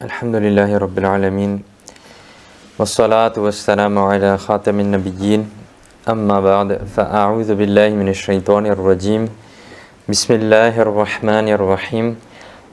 Alhamdulillahi Rabbil Alamin. Wassalatu wassalamu ala khatamin nabiyyin. Amma ba'd. Fa'a'udhu billahi minash shaitanir rajim. Bismillahir rahmanir rahim.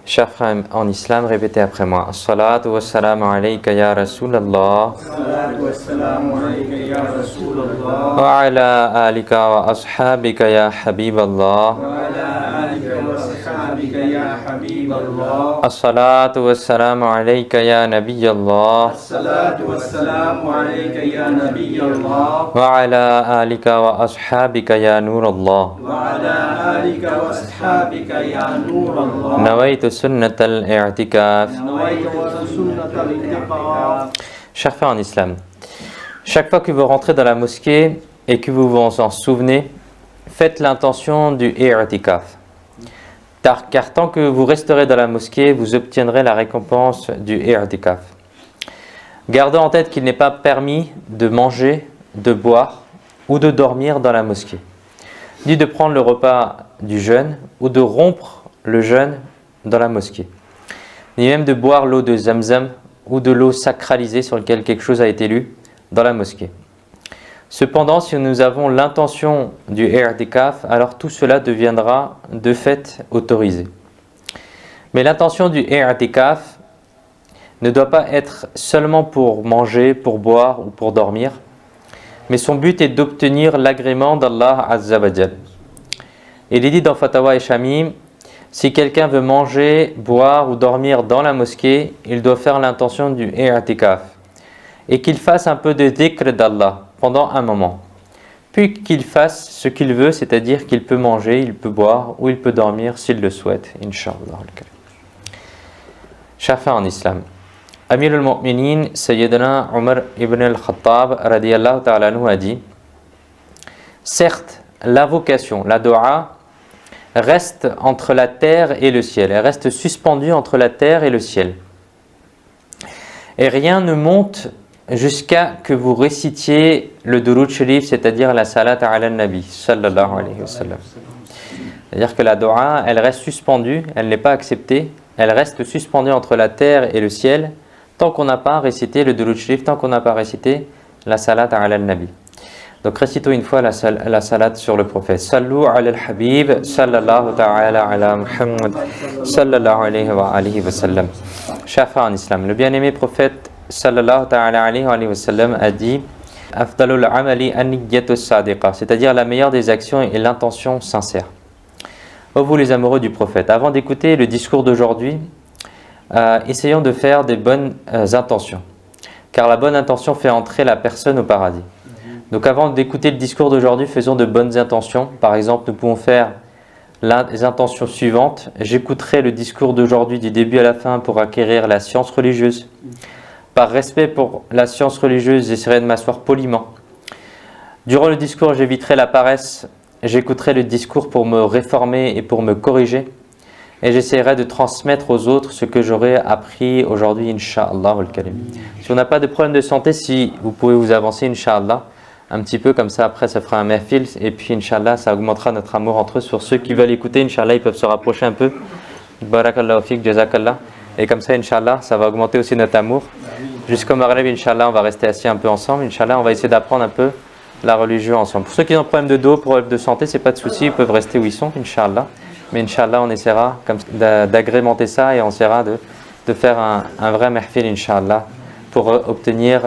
Chers frères en islam, répétez après moi. As-salatu wassalamu alayka ya Rasulallah. As-salatu wassalamu alayka ya Rasulallah. Wa ala alika wa ashabika ya Habiballah. Wa ala alika wa ashabika ya Habiballah. As-salatu wassalamu alayka ya Nabiyallah. As-salatu wassalamu alayka ya Nabiyallah. Wa ala alika wa ashabika ya Nurallah. Wa ala alika wa ashabika ya Nurallah. Nawaitu sunnat al-i'tikaf. Nawaitu sunnat al-i'tikaf. Chers frères en islam, chaque fois que vous rentrez dans la mosquée et que vous vous en souvenez, faites l'intention du i'tikaf. Car tant que vous resterez dans la mosquée, vous obtiendrez la récompense du i'tikaf. Gardez en tête qu'il n'est pas permis de manger, de boire ou de dormir dans la mosquée, ni de prendre le repas du jeûne ou de rompre le jeûne dans la mosquée, ni même de boire l'eau de Zamzam ou de l'eau sacralisée sur laquelle quelque chose a été lu dans la mosquée. Cependant, si nous avons l'intention du i'tikaf, alors tout cela deviendra de fait autorisé. Mais l'intention du i'tikaf ne doit pas être seulement pour manger, pour boire ou pour dormir, mais son but est d'obtenir l'agrément d'Allah Azza wa Jal. Il est dit dans Fatawa et Shamim, si quelqu'un veut manger, boire ou dormir dans la mosquée, il doit faire l'intention du i'tikaf et qu'il fasse un peu de dhikr d'Allah pendant un moment. Puis qu'il fasse ce qu'il veut, c'est-à-dire qu'il peut manger, il peut boire ou il peut dormir s'il le souhaite, Inch'Allah. Chers frères en islam, Amir al-Mu'minin, Sayyidina Umar ibn al-Khattab radiyallahu ta'ala anhu a dit: certes, l'invocation, la dua, reste entre la terre et le ciel. Elle reste suspendue entre la terre et le ciel. Et rien ne monte jusqu'à que vous récitiez le Durud Sharif, c'est-à-dire la salat ala nabi sallallahu alayhi wa sallam. C'est-à-dire que la dua, elle reste suspendue, elle n'est pas acceptée, elle reste suspendue entre la terre et le ciel tant qu'on n'a pas récité le Durud Sharif, tant qu'on n'a pas récité la salat ala nabi. Donc récitons une fois la salat sur le prophète. Sallu ala al-habib sallallahu ta'ala ala Muhammad sallallahu alayhi wa sallam. Chers frères en islam, le bien-aimé prophète sallallahu ta'ala alayhi wa sallam a dit: Afdalul amali an-niyyatu sadiqa, c'est-à-dire la meilleure des actions est l'intention sincère. Ô vous les amoureux du prophète, avant d'écouter le discours d'aujourd'hui, essayons de faire des bonnes intentions, car la bonne intention fait entrer la personne au paradis. Donc avant d'écouter le discours d'aujourd'hui, faisons de bonnes intentions. Par exemple, nous pouvons faire les intentions suivantes. J'écouterai le discours d'aujourd'hui du début à la fin pour acquérir la science religieuse. Par respect pour la science religieuse, j'essaierai de m'asseoir poliment. Durant le discours, j'éviterai la paresse. J'écouterai le discours pour me réformer et pour me corriger. Et j'essaierai de transmettre aux autres ce que j'aurai appris aujourd'hui, Inch'Allah al-Karim. Si on n'a pas de problème de santé, si vous pouvez vous avancer, Inch'Allah, un petit peu comme ça, après ça fera un mahfil et puis Inch'Allah ça augmentera notre amour entre eux. Sur ceux qui veulent écouter, Inch'Allah, ils peuvent se rapprocher un peu. Barakallahu fik, jazakallah. Et comme ça, Inch'Allah, ça va augmenter aussi notre amour. Jusqu'au Maghreb, Inch'Allah, on va rester assis un peu ensemble. Inch'Allah, on va essayer d'apprendre un peu la religion ensemble. Pour ceux qui ont un problème de dos, problème de santé, c'est pas de souci, ils peuvent rester où ils sont, Inch'Allah. Mais Inch'Allah, on essaiera d'agrémenter ça et on essaiera de faire un vrai mahfil, Inch'Allah, pour obtenir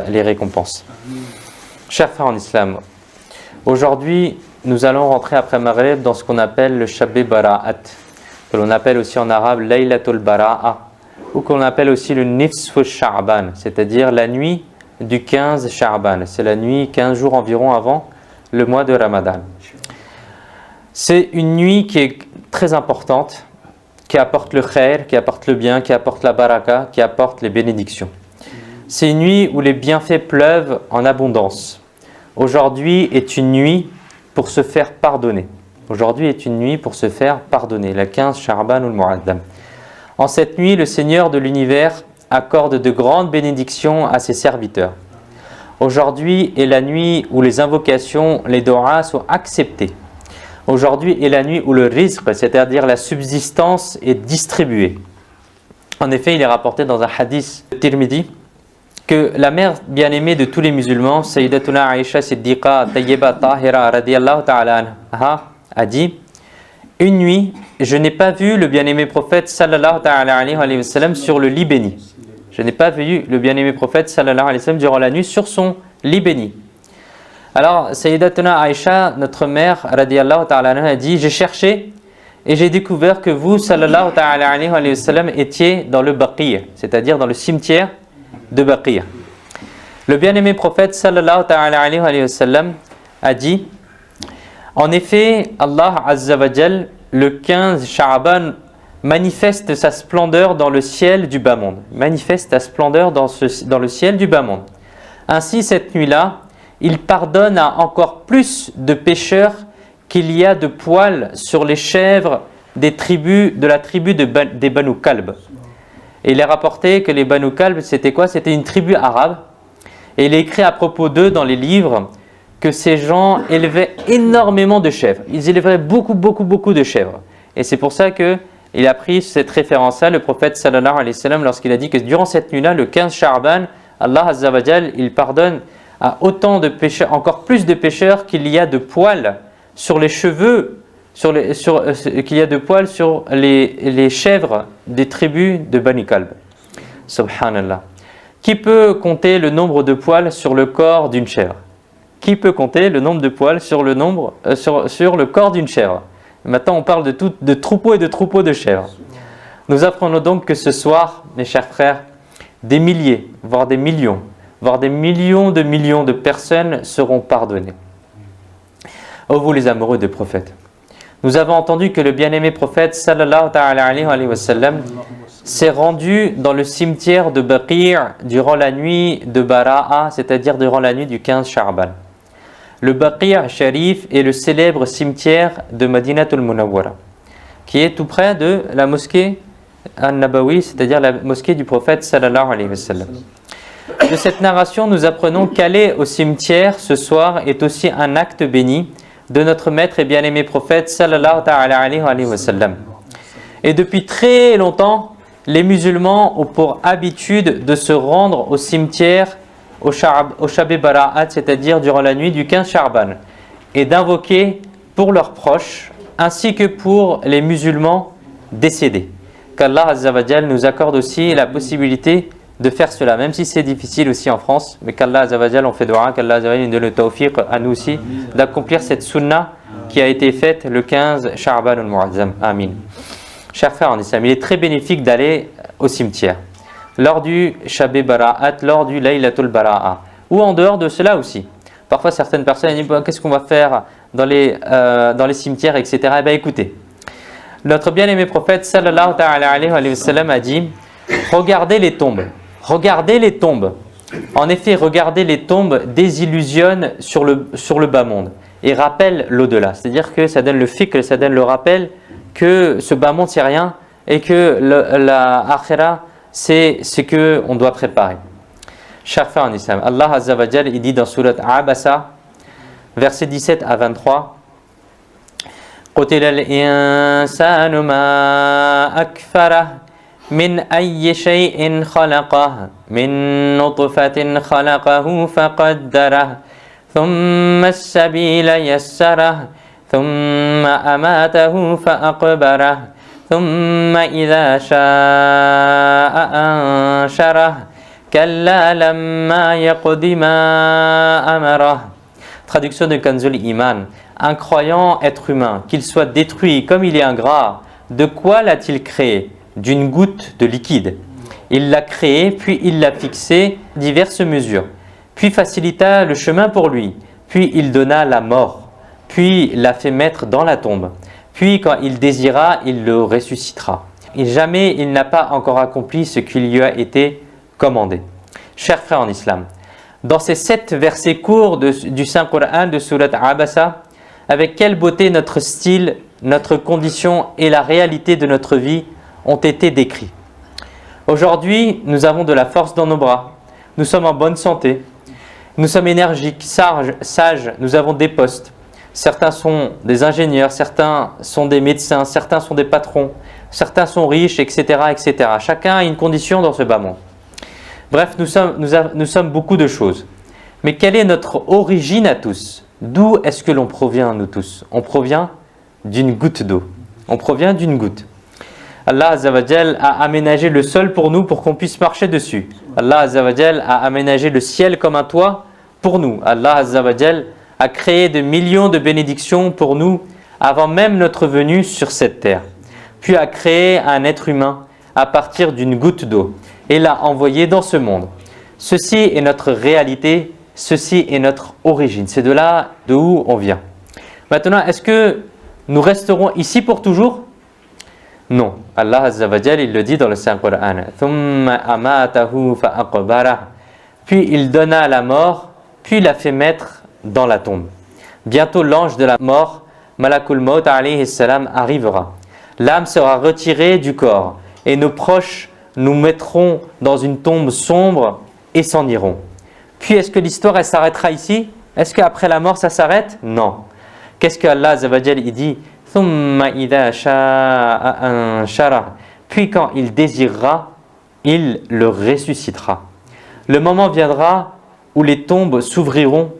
les récompenses. Chers frères en islam, aujourd'hui nous allons rentrer après Maghrib dans ce qu'on appelle le Shabbi Bara'at, que l'on appelle aussi en arabe Laylatul Bara'a, ou qu'on appelle aussi le Nifs Sha'ban, c'est-à-dire la nuit du 15 Sha'ban. C'est la nuit 15 jours environ avant le mois de Ramadan. C'est une nuit qui est très importante, qui apporte le khair, qui apporte le bien, qui apporte la baraka, qui apporte les bénédictions. C'est une nuit où les bienfaits pleuvent en abondance. Aujourd'hui est une nuit pour se faire pardonner. Aujourd'hui est une nuit pour se faire pardonner, la 15 Sha'ban ou le Mu'addam. En cette nuit, le Seigneur de l'univers accorde de grandes bénédictions à ses serviteurs. Aujourd'hui est la nuit où les invocations, les do'as sont acceptées. Aujourd'hui est la nuit où le rizq, c'est-à-dire la subsistance, est distribuée. En effet, il est rapporté dans un hadith de Tirmidhi que la mère bien-aimée de tous les musulmans, Sayyidatuna Aisha Siddiqa Tayyiba Tahira radiyallahu ta'ala anha, a dit: une nuit, je n'ai pas vu le bien-aimé prophète sallallahu ta'ala alayhi wa sallam sur le lit béni. Je n'ai pas vu le bien-aimé prophète sallallahu alayhi wa sallam durant la nuit sur son lit béni. Alors, Sayyidatuna Aisha, notre mère radiyallahu ta'ala anha, a dit: j'ai cherché et j'ai découvert que vous, sallallahu ta'ala alayhi wa sallam, étiez dans le Baqi', c'est-à-dire dans le cimetière de Baqi'. Le bien-aimé prophète sallallahu ta'ala alayhi wa sallam a dit: en effet, Allah Azza wa Jal, le 15 Sha'ban, manifeste sa splendeur dans le ciel du bas monde. Manifeste sa splendeur dans le ciel du bas monde. Ainsi, cette nuit-là, il pardonne à encore plus de pécheurs qu'il y a de poils sur les chèvres de la tribu des Banu Kalb. Et il est rapporté que les Banu Kalb, c'était quoi? C'était une tribu arabe. Et il est écrit à propos d'eux dans les livres que ces gens élevaient énormément de chèvres. Ils élevaient beaucoup de chèvres. Et c'est pour ça qu'il a pris cette référence-là, le prophète sallallahu alayhi wa sallam, lorsqu'il a dit que durant cette nuit-là, le 15 Sha'ban, Allah Azza wa Jal, il pardonne à autant de pécheurs, encore plus de pécheurs qu'il y a de poils sur les cheveux, qu'il y a de poils sur les chèvres des tribus de Bani Kalb. Subhanallah. Qui peut compter le nombre de poils sur le corps d'une chèvre? Qui peut compter le nombre de poils sur le corps d'une chèvre? Maintenant, on parle de troupeaux et de troupeaux de chèvres. Nous apprenons donc que ce soir, mes chers frères, des milliers, voire des millions de personnes seront pardonnées. Ô vous les amoureux des prophètes, nous avons entendu que le bien-aimé prophète sallallahu alayhi wa sallam s'est rendu dans le cimetière de Baqi' durant la nuit de Bara'a, c'est-à-dire durant la nuit du 15 Sha'ban. Le Baqi' Sharif est le célèbre cimetière de Madinatul Munawwara, qui est tout près de la mosquée An-Nabawi, c'est-à-dire la mosquée du prophète sallallahu alayhi wa sallam. De cette narration, nous apprenons qu'aller au cimetière ce soir est aussi un acte béni de notre maître et bien-aimé prophète sallallahu alayhi wa sallam. Et depuis très longtemps, les musulmans ont pour habitude de se rendre au cimetière au Shab-e Bara'at, c'est-à-dire durant la nuit du 15 Sha'ban, et d'invoquer pour leurs proches ainsi que pour les musulmans décédés. Qu'Allah Azza wa Jal nous accorde aussi la possibilité de faire cela, même si c'est difficile aussi en France, mais qu'Allah Azza wa Jal, on fait dua, qu'Allah Azza wa Jal nous donne le tawfiq à nous aussi d'accomplir cette sunna qui a été faite le 15 Sha'ban al-Mu'azzam. Amin. Chers frères en islam, il est très bénéfique d'aller au cimetière lors du Shab-e Bara'at, lors du Laylatul Bara'a, ou en dehors de cela aussi. Parfois certaines personnes disent qu'est-ce qu'on va faire dans les cimetières, etc. Eh bien écoutez, notre bien-aimé prophète sallallahu alayhi wa sallam a dit: regardez les tombes. Regardez les tombes. En effet, regarder les tombes désillusionne sur le bas monde et rappelle l'au-delà. C'est-à-dire que ça donne le fikr, ça donne le rappel que ce bas monde c'est rien et que la akhira c'est ce qu'on doit préparer. Chers frères en islam, Allah Azza wa Jal, il dit dans Surat Abasa, versets 17 à 23: قُتِلَ الْإِنسَانُ مَا أَكْفَرَهُ من أي شيء خلقه من نطفة خلقه فقدره ثم السبيل يسره ثم أماته فأقبره ثم إذا شاء أنشره كلا لما يقض ما أمره. Traduction de Kanzul Iman. Un croyant être humain, qu'il soit détruit comme il est ingrat, de quoi l'a-t-il créé? D'une goutte de liquide. Il l'a créé, puis il l'a fixé diverses mesures, puis facilita le chemin pour lui, puis il donna la mort, puis l'a fait mettre dans la tombe, puis quand il désira, il le ressuscitera. Et jamais il n'a pas encore accompli ce qui lui a été commandé. Chers frères en islam, dans ces 7 versets courts du Saint-Coran de Surat Abasa, avec quelle beauté notre style, notre condition et la réalité de notre vie ont été décrits. Aujourd'hui, nous avons de la force dans nos bras, nous sommes en bonne santé, nous sommes énergiques, sages, nous avons des postes. Certains sont des ingénieurs, certains sont des médecins, certains sont des patrons, certains sont riches, etc., etc. Chacun a une condition dans ce bas monde. Bref, nous sommes beaucoup de choses. Mais quelle est notre origine à tous? D'où est-ce que l'on provient, nous tous? On provient d'une goutte d'eau. On provient d'une goutte. Allah Azza wa Jal a aménagé le sol pour nous pour qu'on puisse marcher dessus. Allah Azza wa Jal a aménagé le ciel comme un toit pour nous. Allah Azza wa Jal a créé de millions de bénédictions pour nous avant même notre venue sur cette terre. Puis a créé un être humain à partir d'une goutte d'eau et l'a envoyé dans ce monde. Ceci est notre réalité, ceci est notre origine. C'est de là d'où on vient. Maintenant, est-ce que nous resterons ici pour toujours? Non. Allah Azza wa Jal, il le dit dans le Saint-Coran. Puis il donna la mort, puis l'a fait mettre dans la tombe. Bientôt l'ange de la mort, Malakul Maut alayhi salam, arrivera. L'âme sera retirée du corps et nos proches nous mettront dans une tombe sombre et s'en iront. Puis est-ce que l'histoire elle s'arrêtera ici? Est-ce qu'après la mort ça s'arrête? Non. Qu'est-ce que Allah Azza wa Jal il dit? Puis quand il désirera, il le ressuscitera. Le moment viendra où les tombes s'ouvriront,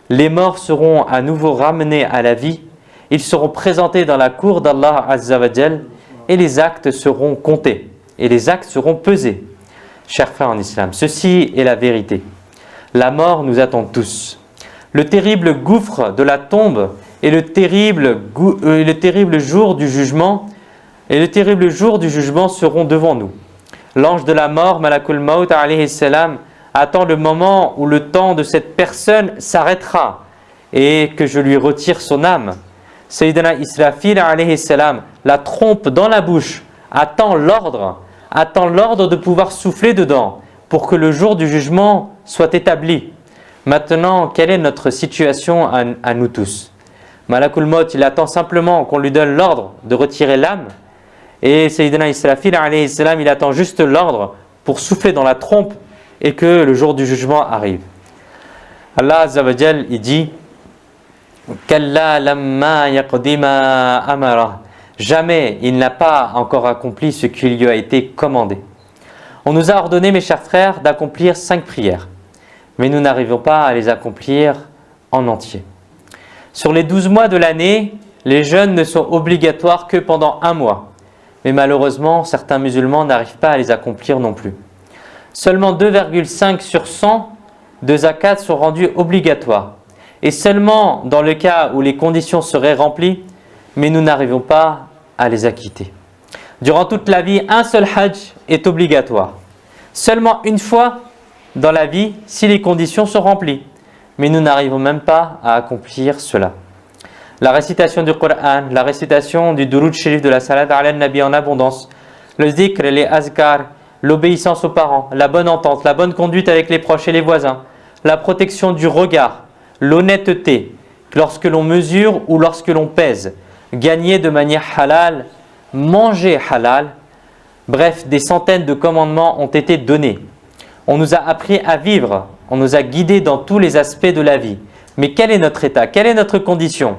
les morts seront à nouveau ramenés à la vie, ils seront présentés dans la cour d'Allah Azza wa Jal et les actes seront comptés et les actes seront pesés. Chers frères en islam, ceci est la vérité. La mort nous attend tous. Le terrible gouffre de la tombe et le terrible jour du jugement seront devant nous. L'ange de la mort, Malakul Maut alayhi salam, attend le moment où le temps de cette personne s'arrêtera et que je lui retire son âme. Sayyidina Israfil alayhi salam, la trompe dans la bouche, attend l'ordre de pouvoir souffler dedans pour que le jour du jugement soit établi. Maintenant, quelle est notre situation à nous tous? Malakul Maut, il attend simplement qu'on lui donne l'ordre de retirer l'âme. Et Sayyidina Israfil alayhi salam, il attend juste l'ordre pour souffler dans la trompe et que le jour du jugement arrive. Allah Azza wa Jal, il dit Kalla lamma yaqdi ma amara. Jamais il n'a pas encore accompli ce qui lui a été commandé. On nous a ordonné, mes chers frères, d'accomplir 5 prières. Mais nous n'arrivons pas à les accomplir en entier. Sur les 12 mois de l'année, les jeûnes ne sont obligatoires que pendant 1 mois. Mais malheureusement, certains musulmans n'arrivent pas à les accomplir non plus. Seulement 2,5 sur 100 de zakat sont rendus obligatoires. Et seulement dans le cas où les conditions seraient remplies, mais nous n'arrivons pas à les acquitter. Durant toute la vie, un seul hajj est obligatoire. Seulement une fois dans la vie, si les conditions sont remplies. Mais nous n'arrivons même pas à accomplir cela. La récitation du Coran, la récitation du Durud Sharif de la Salat ala Nabi en abondance, le zikr, les azkar, l'obéissance aux parents, la bonne entente, la bonne conduite avec les proches et les voisins, la protection du regard, l'honnêteté, lorsque l'on mesure ou lorsque l'on pèse, gagner de manière halal, manger halal, bref, des centaines de commandements ont été donnés. On nous a appris à vivre, on nous a guidés dans tous les aspects de la vie. Mais quel est notre état? Quelle est notre condition?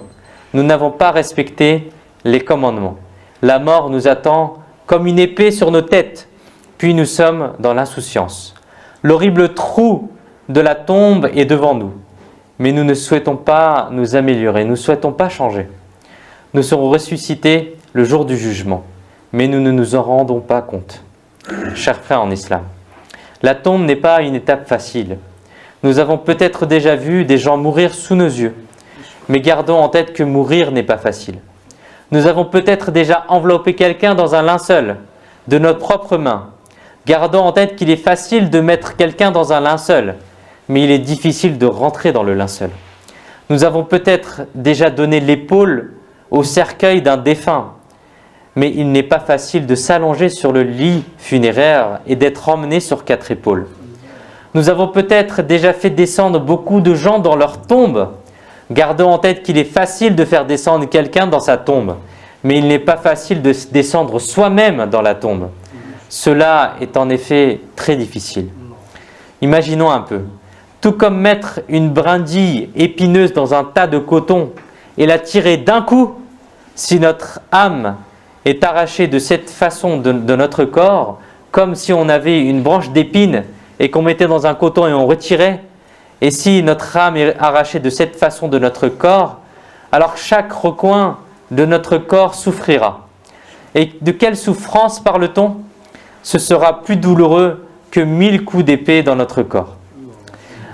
Nous n'avons pas respecté les commandements. La mort nous attend comme une épée sur nos têtes, puis nous sommes dans l'insouciance. L'horrible trou de la tombe est devant nous, mais nous ne souhaitons pas nous améliorer, nous ne souhaitons pas changer. Nous serons ressuscités le jour du jugement, mais nous ne nous en rendons pas compte. Chers frères en islam, la tombe n'est pas une étape facile. Nous avons peut-être déjà vu des gens mourir sous nos yeux, mais gardons en tête que mourir n'est pas facile. Nous avons peut-être déjà enveloppé quelqu'un dans un linceul de notre propre main. Gardons en tête qu'il est facile de mettre quelqu'un dans un linceul, mais il est difficile de rentrer dans le linceul. Nous avons peut-être déjà donné l'épaule au cercueil d'un défunt, mais il n'est pas facile de s'allonger sur le lit funéraire et d'être emmené sur 4 épaules. Nous avons peut-être déjà fait descendre beaucoup de gens dans leur tombe. Gardons en tête qu'il est facile de faire descendre quelqu'un dans sa tombe, mais il n'est pas facile de descendre soi-même dans la tombe. Cela est en effet très difficile. Imaginons un peu. Tout comme mettre une brindille épineuse dans un tas de coton et la tirer d'un coup, si notre âme est arraché de cette façon de notre corps, comme si on avait une branche d'épine et qu'on mettait dans un coton et on retirait, et si notre âme est arrachée de cette façon de notre corps, alors chaque recoin de notre corps souffrira. Et de quelle souffrance parle-t-on? Ce sera plus douloureux que 1000 coups d'épée dans notre corps.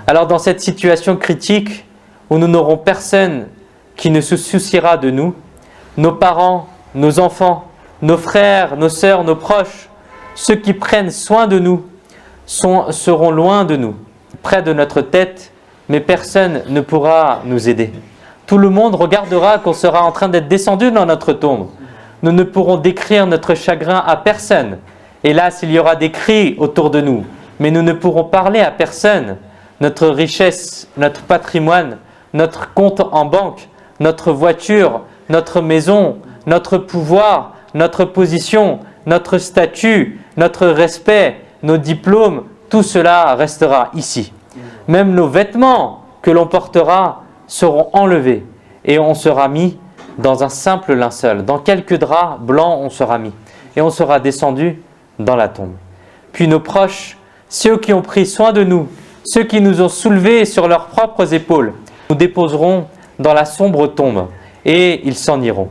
Alors dans cette situation critique où nous n'aurons personne qui ne se souciera de nous, nos parents, nos enfants, nos frères, nos sœurs, nos proches, ceux qui prennent soin de nous seront loin de nous, près de notre tête, mais personne ne pourra nous aider. Tout le monde regardera qu'on sera en train d'être descendu dans notre tombe. Nous ne pourrons décrire notre chagrin à personne. Hélas, il y aura des cris autour de nous, mais nous ne pourrons parler à personne. Notre richesse, notre patrimoine, notre compte en banque, notre voiture, notre maison, notre pouvoir, notre position, notre statut, notre respect, nos diplômes, tout cela restera ici. Même nos vêtements que l'on portera seront enlevés et on sera mis dans un simple linceul. Dans quelques draps blancs, on sera mis et on sera descendu dans la tombe. Puis nos proches, ceux qui ont pris soin de nous, ceux qui nous ont soulevés sur leurs propres épaules, nous déposerons dans la sombre tombe et ils s'en iront.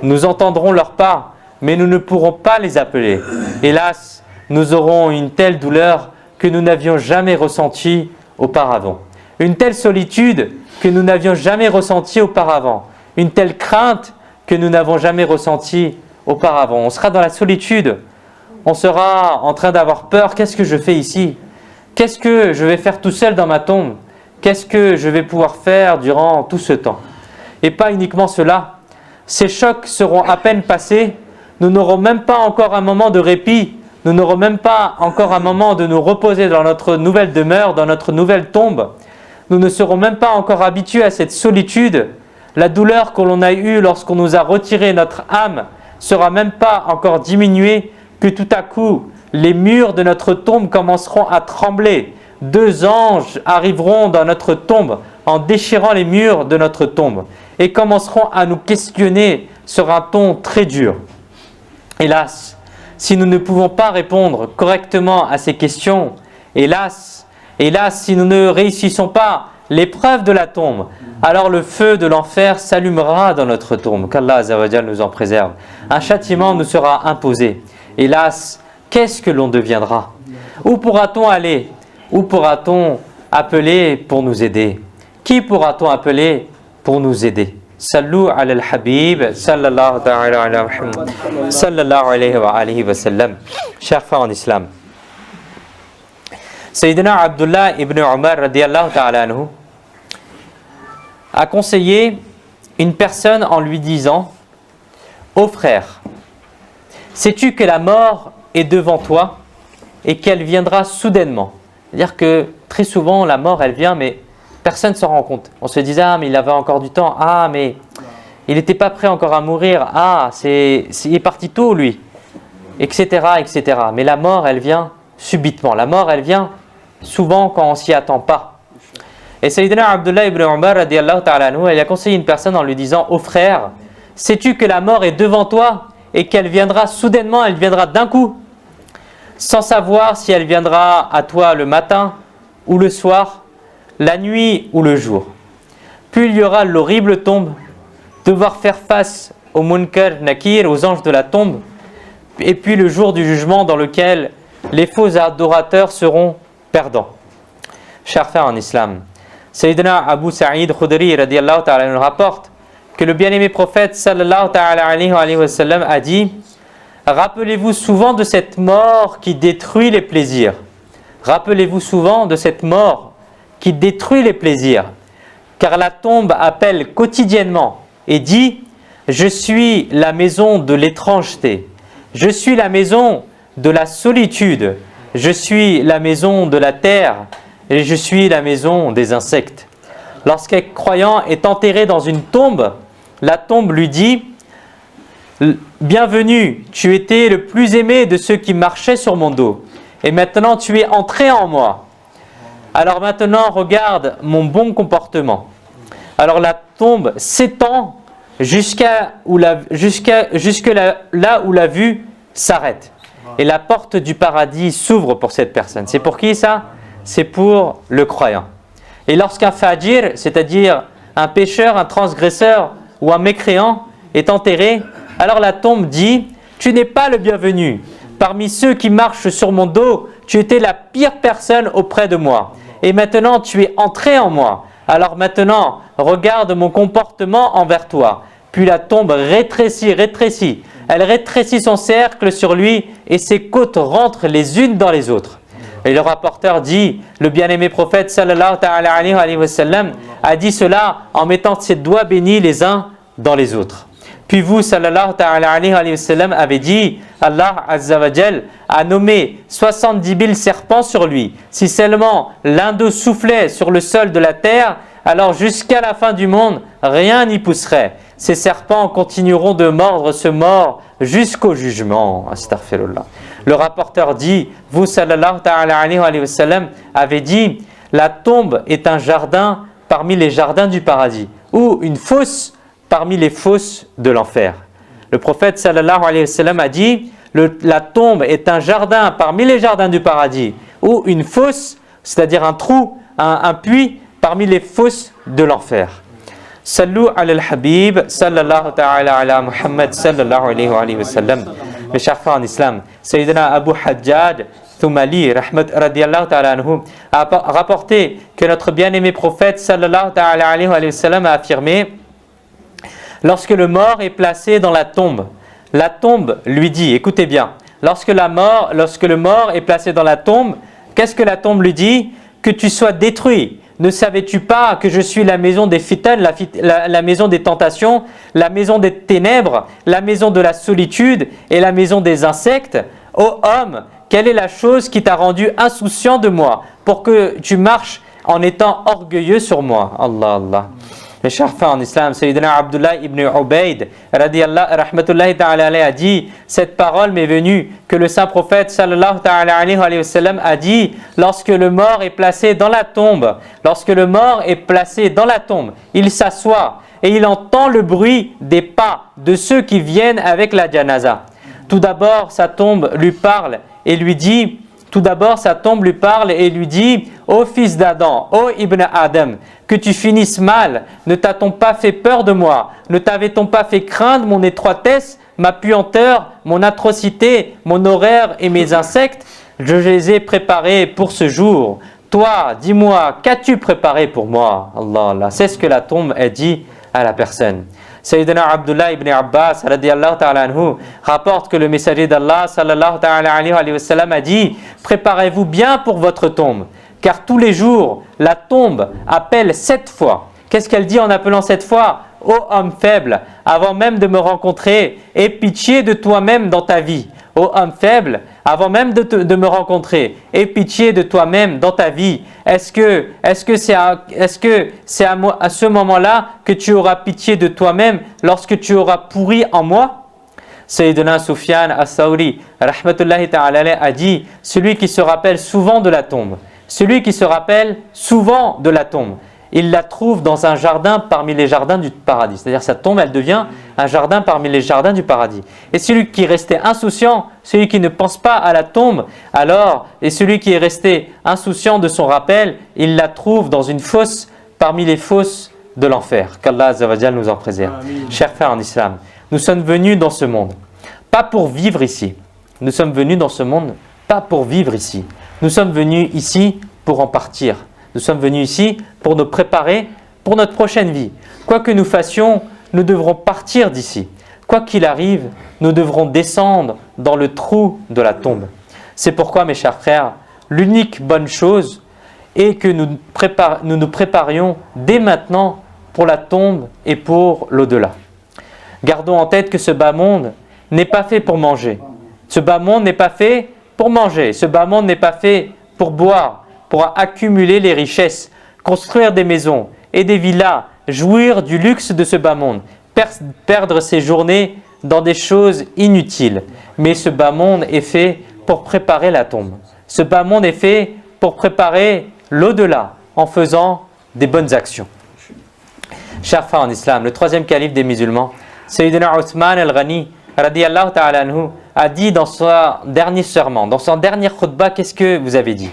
Nous entendrons leurs pas, mais nous ne pourrons pas les appeler. Hélas, nous aurons une telle douleur que nous n'avions jamais ressentie auparavant. Une telle solitude que nous n'avions jamais ressentie auparavant. Une telle crainte que nous n'avons jamais ressentie auparavant. On sera dans la solitude. On sera en train d'avoir peur. Qu'est-ce que je fais ici? Qu'est-ce que je vais faire tout seul dans ma tombe? Qu'est-ce que je vais pouvoir faire durant tout ce temps? Et pas uniquement cela. Ces chocs seront à peine passés. Nous n'aurons même pas encore un moment de répit. Nous n'aurons même pas encore un moment de nous reposer dans notre nouvelle demeure, dans notre nouvelle tombe. Nous ne serons même pas encore habitués à cette solitude. La douleur que l'on a eue lorsqu'on nous a retiré notre âme sera même pas encore diminuée que tout à coup, les murs de notre tombe commenceront à trembler. 2 anges arriveront dans notre tombe en déchirant les murs de notre tombe et commenceront à nous questionner sur un ton très dur. Hélas, si nous ne pouvons pas répondre correctement à ces questions, hélas, si nous ne réussissons pas l'épreuve de la tombe, alors le feu de l'enfer s'allumera dans notre tombe, qu'Allah Azza wa Jal nous en préserve. Un châtiment nous sera imposé. Hélas, qu'est-ce que l'on deviendra? Où pourra-t-on aller? Où pourra-t-on appeler pour nous aider? Qui pourra-t-on appeler pour nous aider? Sallu ala al-Habib, sallallahu ta'ala ala Muhammad, sallallahu alayhi wa alihi wa sallam. Chers frères en islam, Sayyidina Abdullah ibn Umar radiyallahu ta'ala anhu a conseillé une personne en lui disant: ô frère, sais-tu que la mort est devant toi et qu'elle viendra soudainement? C'est-à-dire que très souvent la mort elle vient mais personne ne s'en rend compte. On se disait: ah mais il avait encore du temps, ah mais il n'était pas prêt encore à mourir, ah il est parti tôt lui, etc., etc. Mais la mort elle vient subitement, la mort elle vient souvent quand on ne s'y attend pas. Et Sayyidina Abdullah ibn Umar radiyallahu ta'ala anhu, il a conseillé une personne en lui disant: ô frère, sais-tu que la mort est devant toi et qu'elle viendra soudainement, elle viendra d'un coup, sans savoir si elle viendra à toi le matin ou le soir, la nuit ou le jour. Puis il y aura l'horrible tombe, devoir faire face au Munkar Nakir, aux anges de la tombe, et puis le jour du jugement dans lequel les faux adorateurs seront perdants. Chers frères en islam, Sayyidina Abu Sa'id Khudri radiyallahu ta'ala nous rapporte que le bien-aimé prophète sallallahu ta'ala alayhi wa sallam a dit: rappelez-vous souvent de cette mort qui détruit les plaisirs. Rappelez-vous souvent de cette mort qui détruit les plaisirs, car la tombe appelle quotidiennement et dit: je suis la maison de l'étrangeté, je suis la maison de la solitude, je suis la maison de la terre et je suis la maison des insectes. Lorsqu'un croyant est enterré dans une tombe, la tombe lui dit: bienvenue, tu étais le plus aimé de ceux qui marchaient sur mon dos et maintenant tu es entré en moi. Alors maintenant regarde mon bon comportement. Alors la tombe s'étend jusque là où la vue s'arrête. Et la porte du paradis s'ouvre pour cette personne. C'est pour qui ça? C'est pour le croyant. Et lorsqu'un fajir, c'est-à-dire un pécheur, un transgresseur ou un mécréant est enterré, alors la tombe dit « Tu n'es pas le bienvenu. Parmi ceux qui marchent sur mon dos, tu étais la pire personne auprès de moi. Et maintenant, tu es entré en moi. Alors maintenant, regarde mon comportement envers toi. » Puis la tombe rétrécit. Elle rétrécit son cercle sur lui et ses côtes rentrent les unes dans les autres. Et le rapporteur dit, le bien-aimé prophète sallallahu alayhi wa sallam a dit cela en mettant ses doigts bénis les uns dans les autres. Puis vous, sallallahu alayhi wa sallam, avez dit, Allah azza wa jal a nommé 70 000 serpents sur lui. Si seulement l'un d'eux soufflait sur le sol de la terre, alors jusqu'à la fin du monde, rien n'y pousserait. Ces serpents continueront de mordre ce mort jusqu'au jugement. Astaghfirullah. Le rapporteur dit, vous sallallahu alayhi wa sallam avez dit, la tombe est un jardin parmi les jardins du paradis ou une fosse parmi les fosses de l'enfer. Le prophète sallallahu alayhi wa sallam a dit, la tombe est un jardin parmi les jardins du paradis ou une fosse, c'est-à-dire un trou, un puits parmi les fosses de l'enfer. Sallu ala al-Habib, sallallahu ta'ala ala Muhammad, sallallahu alayhi wa sallam. Mes chers frères en islam, Sayyidina Abu Hajjaj Thumali, radiyallahu ta'ala anhu, a rapporté que notre bien-aimé prophète, sallallahu ta'ala alayhi wa sallam, a affirmé, lorsque le mort est placé dans la tombe lui dit, écoutez bien, lorsque le mort est placé dans la tombe, qu'est-ce que la tombe lui dit? Que tu sois détruit. Ne savais-tu pas que je suis la maison des fitan, la maison des tentations, la maison des ténèbres, la maison de la solitude et la maison des insectes? Ô homme, quelle est la chose qui t'a rendu insouciant de moi pour que tu marches en étant orgueilleux sur moi? Allah, Allah. Mes chers frères en islam, Sayyidina Abdullah ibn Ubayd rahmatullahi ta'ala alayhi a dit, cette parole m'est venue que le saint prophète sallallahu ta'ala alayhi wa sallam a dit, lorsque le mort est placé dans la tombe, il s'assoit et il entend le bruit des pas de ceux qui viennent avec la janaza. Tout d'abord sa tombe lui parle et lui dit, ô fils d'Adam, ô Ibn Adam, que tu finisses mal, ne t'a-t-on pas fait peur de moi? Ne t'avait-on pas fait craindre mon étroitesse, ma puanteur, mon atrocité, mon horreur et mes insectes? Je les ai préparés pour ce jour. Toi, dis-moi, qu'as-tu préparé pour moi? Allah, Allah. C'est ce que la tombe a dit à la personne. Sayyidina Abdullah ibn Abbas radiyallahu ta'ala anhu rapporte que le messager d'Allah sallallahu ta'ala alayhi wa sallam a dit, préparez-vous bien pour votre tombe, car tous les jours la tombe appelle 7 fois. Qu'est-ce qu'elle dit en appelant 7 fois? Ô homme faible, avant même de me rencontrer, aie pitié de toi-même dans ta vie. Ô homme faible, avant même de me rencontrer, aie pitié de toi-même dans ta vie. Est-ce que c'est à ce moment-là que tu auras pitié de toi-même lorsque tu auras pourri en moi? Sayyidina Sufyan as-Sawri rahmatullahi ta'ala a dit, celui qui se rappelle souvent de la tombe, il la trouve dans un jardin parmi les jardins du paradis. C'est-à-dire sa tombe, elle devient un jardin parmi les jardins du paradis. Et celui qui est resté insouciant, celui qui ne pense pas à la tombe, et celui qui est resté insouciant de son rappel, il la trouve dans une fosse parmi les fosses de l'enfer. Qu'Allah Azza wa Jal nous en préserve. Chers frères en islam, nous sommes venus dans ce monde, pas pour vivre ici. Nous sommes venus ici pour en partir. Nous sommes venus ici pour nous préparer pour notre prochaine vie. Quoi que nous fassions, nous devrons partir d'ici. Quoi qu'il arrive, nous devrons descendre dans le trou de la tombe. C'est pourquoi, mes chers frères, l'unique bonne chose est que nous nous préparions dès maintenant pour la tombe et pour l'au-delà. Gardons en tête que ce bas monde n'est pas fait pour manger. Ce bas monde n'est pas fait pour manger. Ce bas monde n'est pas fait pour boire, pour accumuler les richesses, construire des maisons et des villas, jouir du luxe de ce bas monde, perdre ses journées dans des choses inutiles. Mais ce bas monde est fait pour préparer la tombe. Ce bas monde est fait pour préparer l'au-delà en faisant des bonnes actions. Chers frères en islam, le troisième calife des musulmans, Sayyidina Uthman al-Ghani, radiyallahu ta'ala anhu, a dit dans son dernier serment, dans son dernier khutbah, qu'est-ce que vous avez dit?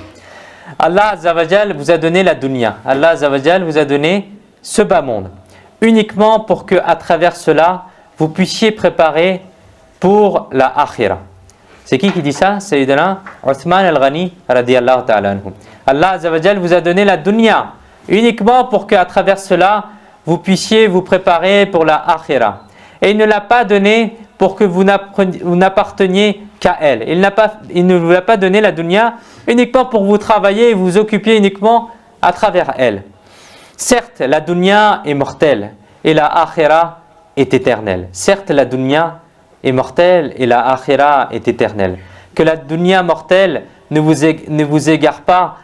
Allah Azza wa Jal vous a donné la dunya. Allah Azza wa Jal vous a donné ce bas monde, uniquement pour que, à travers cela, vous puissiez préparer pour la akhira. C'est qui dit ça? Sayyidina Uthman al-Ghani, radiyallahu ta'ala anhu. Allah Azza wa Jal vous a donné la dunya, uniquement pour que, à travers cela, vous puissiez vous préparer pour la akhira. Et il ne l'a pas donné pour que vous n'apparteniez qu'à elle. Il ne vous a pas donné la dunya uniquement pour vous travailler et vous occuper uniquement à travers elle. Certes, la dunya est mortelle et la akhira est éternelle. Certes, la dunya est mortelle et la akhira est éternelle. Que la dunya mortelle ne vous égare pas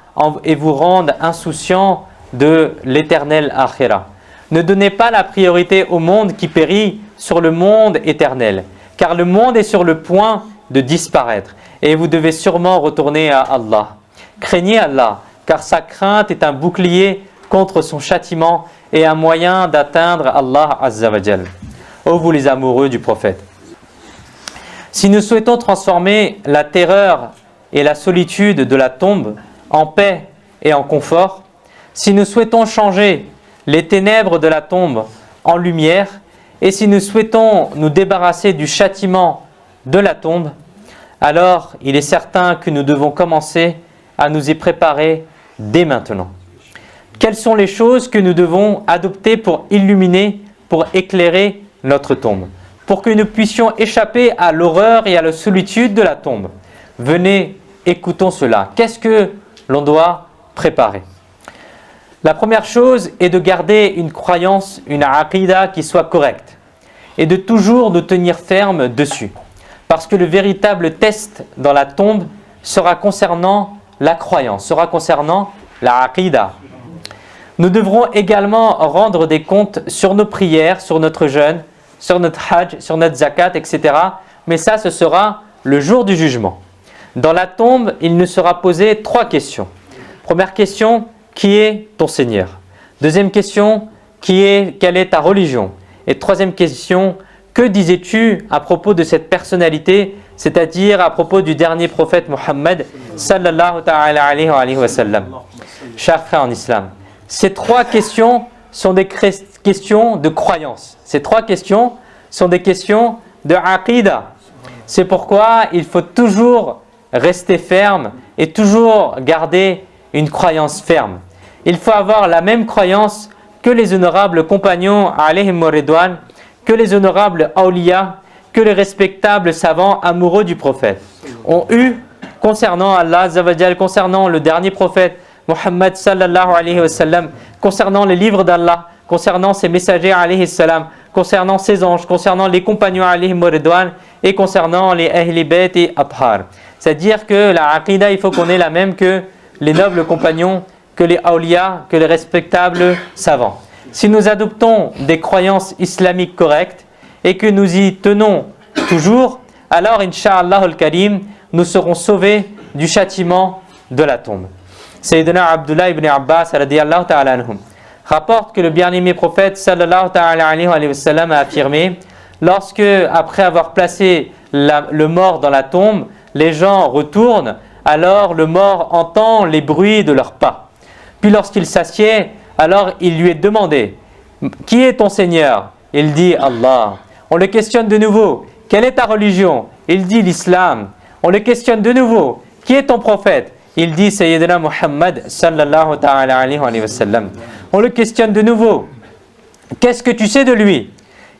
et vous rende insouciant de l'éternel akhira. Ne donnez pas la priorité au monde qui périt sur le monde éternel, car le monde est sur le point de disparaître et vous devez sûrement retourner à Allah. Craignez Allah, car sa crainte est un bouclier contre son châtiment et un moyen d'atteindre Allah Azza wa Jal. Ô vous les amoureux du prophète, si nous souhaitons transformer la terreur et la solitude de la tombe en paix et en confort, si nous souhaitons changer les ténèbres de la tombe en lumière, et si nous souhaitons nous débarrasser du châtiment de la tombe, alors il est certain que nous devons commencer à nous y préparer dès maintenant. Quelles sont les choses que nous devons adopter pour illuminer, pour éclairer notre tombe, pour que nous puissions échapper à l'horreur et à la solitude de la tombe? Venez, écoutons cela. Qu'est-ce que l'on doit préparer? La première chose est de garder une croyance, une aqida qui soit correcte et de toujours nous tenir ferme dessus. Parce que le véritable test dans la tombe sera concernant la croyance, sera concernant la aqida. Nous devrons également rendre des comptes sur nos prières, sur notre jeûne, sur notre hajj, sur notre zakat, etc. Mais ça, ce sera le jour du jugement. Dans la tombe, il nous sera posé 3 questions. Première question, qui est ton Seigneur? Deuxième question, quelle est ta religion? Et troisième question, que disais-tu à propos de cette personnalité, c'est-à-dire à propos du dernier prophète Mohammed sallallahu ta'ala alayhi wa sallam? Chers frères en islam, ces 3 questions sont des questions de croyance. Ces 3 questions sont des questions de aqida. C'est pourquoi il faut toujours rester ferme et toujours garder une croyance ferme. Il faut avoir la même croyance que les honorables compagnons alayhim ridwan, que les honorables awliya, que les respectables savants amoureux du prophète ont eu concernant Allah Azza wa Jal, concernant le dernier prophète Muhammad sallallahu alayhi wa sallam, concernant les livres d'Allah, concernant ses messagers alayhi salam, concernant ses anges, concernant les compagnons alayhim ridwan et concernant les ahli bayt et athar. C'est-à-dire que la aqida, il faut qu'on ait la même que les nobles compagnons, que les awliya, que les respectables savants. Si nous adoptons des croyances islamiques correctes et que nous y tenons toujours, alors Inch'Allah al-Karim, nous serons sauvés du châtiment de la tombe. Sayyidina Abdullah ibn Abbas radiyallahu ta'ala anhum rapporte que le bien-aimé prophète sallallahu ta'ala alayhi wa sallam a affirmé: lorsque, après avoir placé le mort dans la tombe, les gens retournent, alors le mort entend les bruits de leurs pas. Puis lorsqu'il s'assied, alors il lui est demandé: qui est ton Seigneur? Il dit: Allah. On le questionne de nouveau: quelle est ta religion? Il dit: l'islam. On le questionne de nouveau: qui est ton prophète? Il dit: Sayyidina Muhammad sallallahu ta'ala alayhi wa sallam. On le questionne de nouveau: qu'est-ce que tu sais de lui?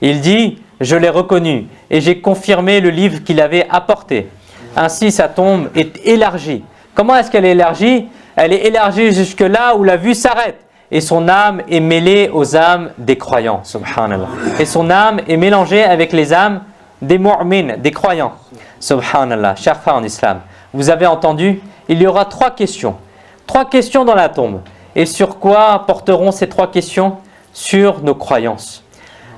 Il dit: je l'ai reconnu et j'ai confirmé le livre qu'il avait apporté. Ainsi sa tombe est élargie. Comment est-ce qu'elle est élargie? Elle est élargie jusque là où la vue s'arrête. Et son âme est mêlée aux âmes des croyants. Subhanallah. Et son âme est mélangée avec les âmes des mu'min, des croyants. Subhanallah. Chers frères en islam, vous avez entendu, il y aura 3 questions. 3 questions dans la tombe. Et sur quoi porteront ces 3 questions? Sur nos croyances.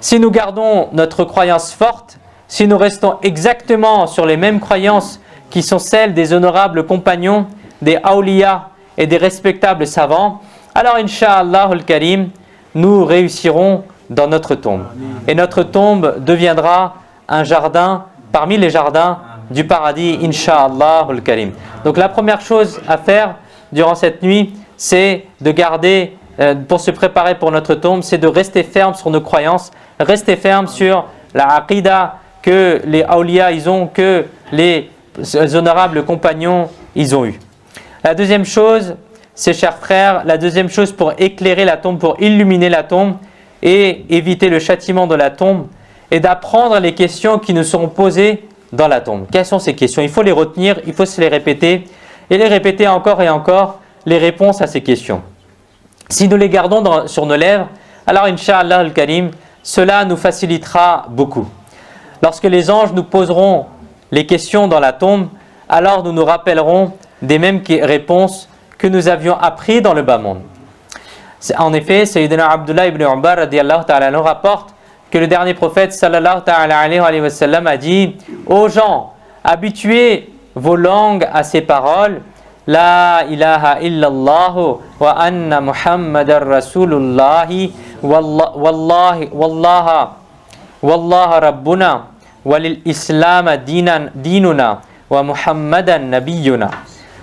Si nous gardons notre croyance forte, si nous restons exactement sur les mêmes croyances qui sont celles des honorables compagnons, des awliya et des respectables savants, alors Inch'Allah al-Karim, nous réussirons dans notre tombe. Et notre tombe deviendra un jardin parmi les jardins du paradis, Inch'Allah al-Karim. Donc la première chose à faire durant cette nuit, c'est de garder, pour se préparer pour notre tombe, c'est de rester ferme sur nos croyances, rester ferme sur la aqidah que les awliya ils ont, que les honorables compagnons ils ont eu. La deuxième chose, c'est, chers frères, la deuxième chose pour éclairer la tombe, pour illuminer la tombe et éviter le châtiment de la tombe, et d'apprendre les questions qui nous seront posées dans la tombe. Quelles sont ces questions? Il faut les retenir, il faut se les répéter et les répéter encore et encore, les réponses à ces questions. Si nous les gardons sur nos lèvres, alors Inch'Allah al-Karim, cela nous facilitera beaucoup. Lorsque les anges nous poseront les questions dans la tombe, alors nous nous rappellerons des mêmes réponses que nous avions appris dans le bas monde. En effet, Sayyidina Abdullah ibn Umar radiyallahu ta'ala nous rapporte que le dernier prophète sallallahu ta'ala alayhi wa sallam a dit: ô gens, habituez vos langues à ces paroles, la ilaha illallah wa anna muhammadar rasulullahi wallahi rabbuna walil islam dinuna wa muhammadan nabiyuna.